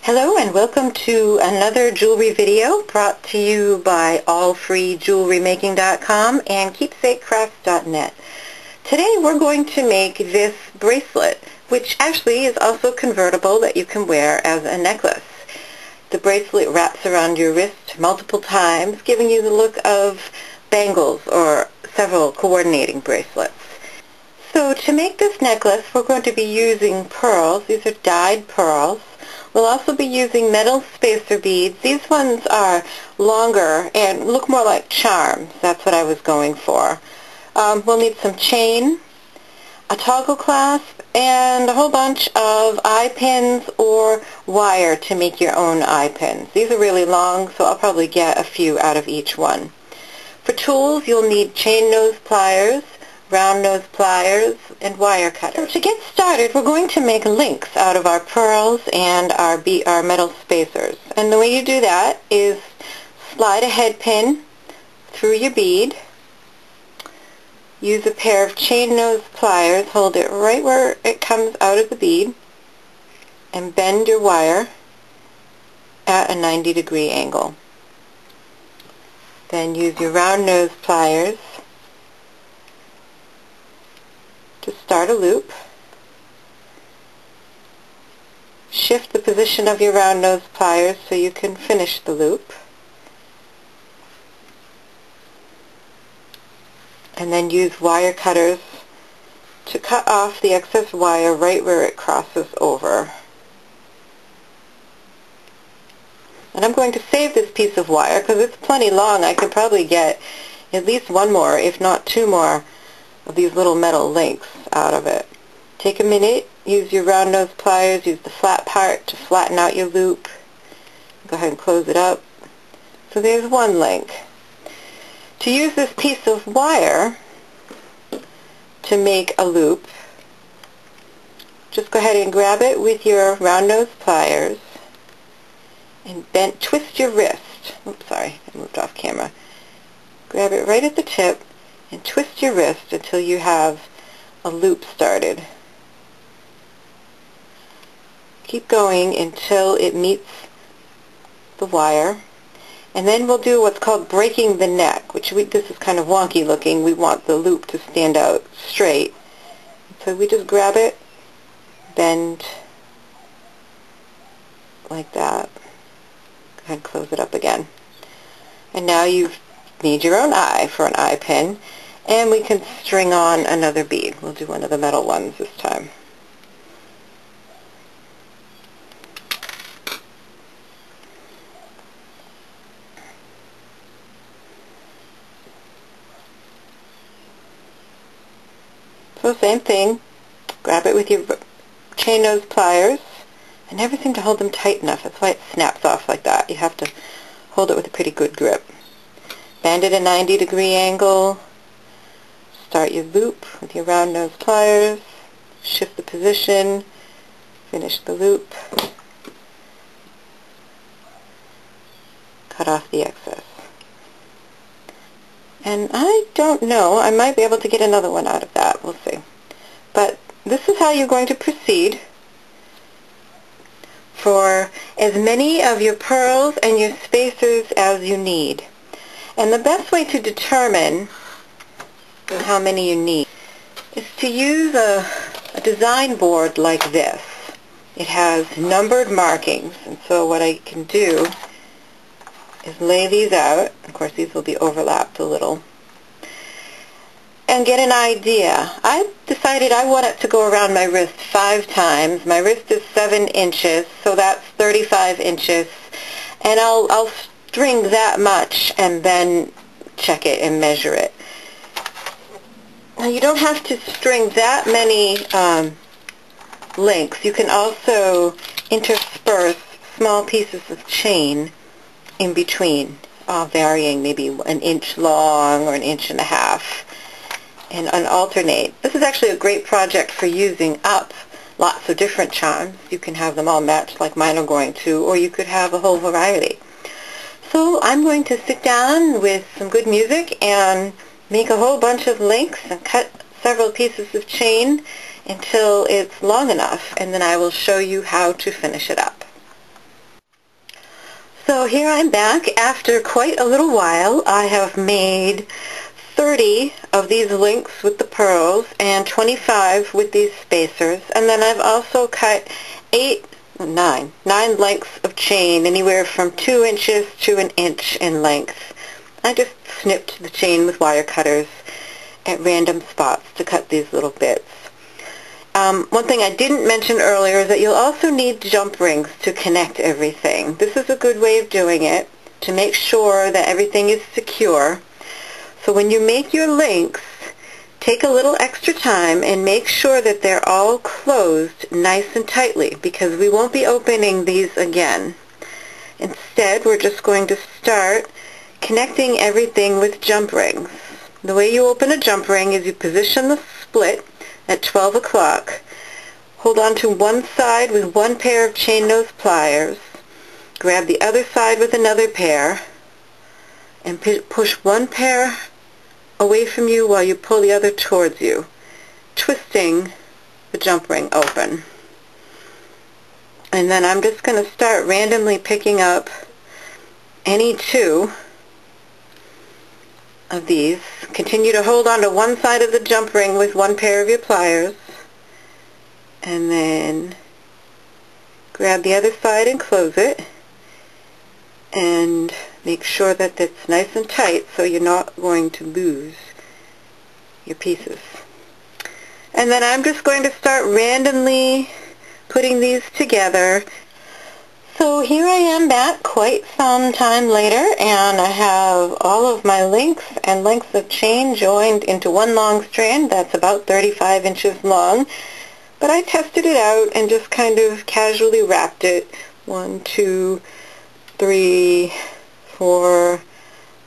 Hello and welcome to another jewelry video brought to you by allfreejewelrymaking.com and keepsakecrafts.net. Today we're going to make this bracelet, which actually is also convertible that you can wear as a necklace. The bracelet wraps around your wrist multiple times, giving you the look of bangles or several coordinating bracelets. So to make this necklace, we're going to be using pearls. These are dyed pearls. We'll also be using metal spacer beads. These ones are longer and look more like charms. That's what I was going for. We'll need some chain, a toggle clasp, and a whole bunch of eye pins or wire to make your own eye pins. These are really long, so I'll probably get a few out of each one. For tools, you'll need chain nose pliers, round nose pliers, and wire cutters. So to get started, we're going to make links out of our pearls and our metal spacers. And the way you do that is slide a head pin through your bead, use a pair of chain nose pliers, hold it right where it comes out of the bead, and bend your wire at a 90-degree angle. Then use your round nose pliers to start a loop. Shift the position of your round nose pliers so you can finish the loop. And then use wire cutters to cut off the excess wire right where it crosses over. And I'm going to save this piece of wire because it's plenty long. I could probably get at least one more, if not two more, of these little metal links out of it. Take a minute, use your round nose pliers, use the flat part to flatten out your loop. Go ahead and close it up. So there's one link. To use this piece of wire to make a loop, just go ahead and grab it with your round nose pliers and twist your wrist. Oops, sorry, I moved off camera. Grab it right at the tip and twist your wrist until you have a loop started. Keep going until it meets the wire. And then we'll do what's called breaking the neck, this is kind of wonky looking. We want the loop to stand out straight. So we just grab it, bend like that. Go ahead and close it up again. And now you've made your own eye for an eye pin, and we can string on another bead. We'll do one of the metal ones this time. So same thing, grab it with your chain nose pliers. I never seem to hold them tight enough. That's why it snaps off like that. You have to hold it with a pretty good grip. Bend at a 90-degree angle. Start your loop with your round nose pliers. Shift the position. Finish the loop. Cut off the excess. And I don't know, I might be able to get another one out of that. We'll see. But this is how you're going to proceed for as many of your pearls and your spacers as you need. And the best way to determine how many you need is to use a design board like this. It has numbered markings, and so what I can do is lay these out. Of course, these will be overlapped a little, and get an idea. I decided I want it to go around my wrist 5 times. My wrist is 7 inches, so that's 35 inches, and I'll string that much and then check it and measure it. Now you don't have to string that many links. You can also intersperse small pieces of chain in between, varying maybe 1 inch long or 1.5 inches, and alternate. This is actually a great project for using up lots of different charms. You can have them all matched like mine are going to, or you could have a whole variety. So I'm going to sit down with some good music and make a whole bunch of links and cut several pieces of chain until it's long enough, and then I will show you how to finish it up. So here I'm back after quite a little while. I have made 30 of these links with the pearls and 25 with these spacers, and then I've also cut nine lengths of chain, anywhere from 2 inches to an inch in length. I just snipped the chain with wire cutters at random spots to cut these little bits. One thing I didn't mention earlier is that you'll also need jump rings to connect everything. This is a good way of doing it to make sure that everything is secure. So when you make your links, take a little extra time and make sure that they're all closed nice and tightly, because we won't be opening these again. Instead, we're just going to start connecting everything with jump rings. The way you open a jump ring is you position the split at 12 o'clock. Hold on to one side with one pair of chain nose pliers. Grab the other side with another pair and push one pair away from you while you pull the other towards you, twisting the jump ring open. And then I'm just going to start randomly picking up any two of these. Continue to hold on to one side of the jump ring with one pair of your pliers, and then grab the other side and close it, and make sure that it's nice and tight so you're not going to lose your pieces. And then I'm just going to start randomly putting these together. So here I am back quite some time later, and I have all of my links and lengths of chain joined into one long strand that's about 35 inches long. But I tested it out and just kind of casually wrapped it. 1, 2, 3, 4,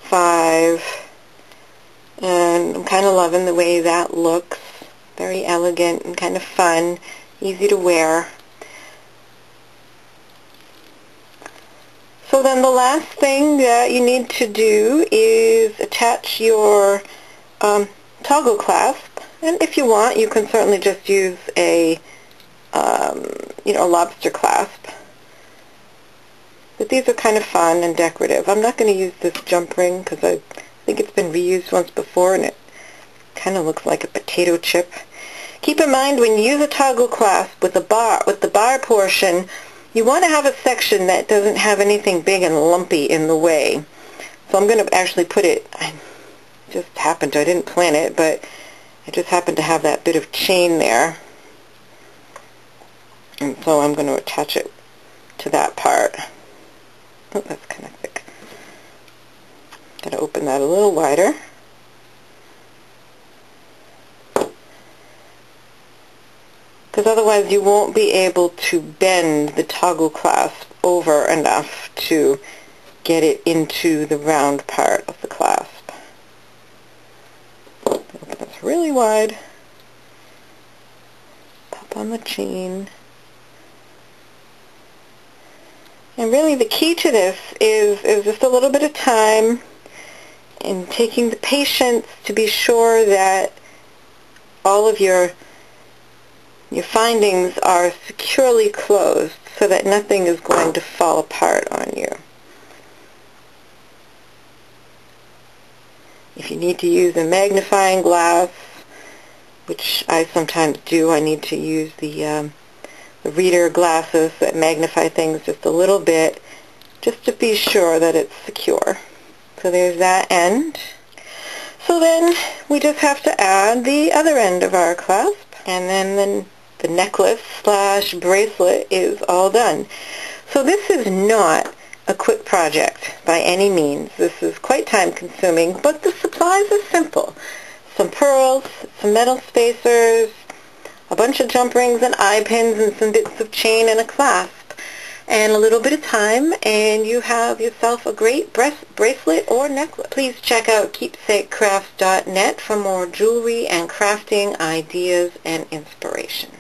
5, and I'm kind of loving the way that looks. Very elegant and kind of fun, easy to wear. So then the last thing that you need to do is attach your toggle clasp, and if you want, you can certainly just use a lobster clasp. But these are kind of fun and decorative. I'm not going to use this jump ring because I think it's been reused once before, and it kind of looks like a potato chip. Keep in mind, when you use a toggle clasp with the bar portion, you want to have a section that doesn't have anything big and lumpy in the way. So I'm going to actually put it, I didn't plan it, but I just happened to have that bit of chain there. And so I'm going to attach it to that part. Oh, that's kind of thick. Got to open that a little wider. Because otherwise you won't be able to bend the toggle clasp over enough to get it into the round part of the clasp. Open this really wide. Pop on the chain. And really the key to this is just a little bit of time and taking the patience to be sure that all of your findings are securely closed so that nothing is going to fall apart on you. If you need to use a magnifying glass, which I sometimes do, I need to use the reader glasses that magnify things just a little bit, just to be sure that it's secure. So there's that end. So then we just have to add the other end of our clasp, and then the necklace / bracelet is all done. So this is not a quick project by any means. This is quite time consuming, but the supplies are simple. Some pearls, some metal spacers, a bunch of jump rings and eye pins, and some bits of chain and a clasp, and a little bit of time, and you have yourself a great bracelet or necklace. Please check out keepsakecrafts.net for more jewelry and crafting ideas and inspiration.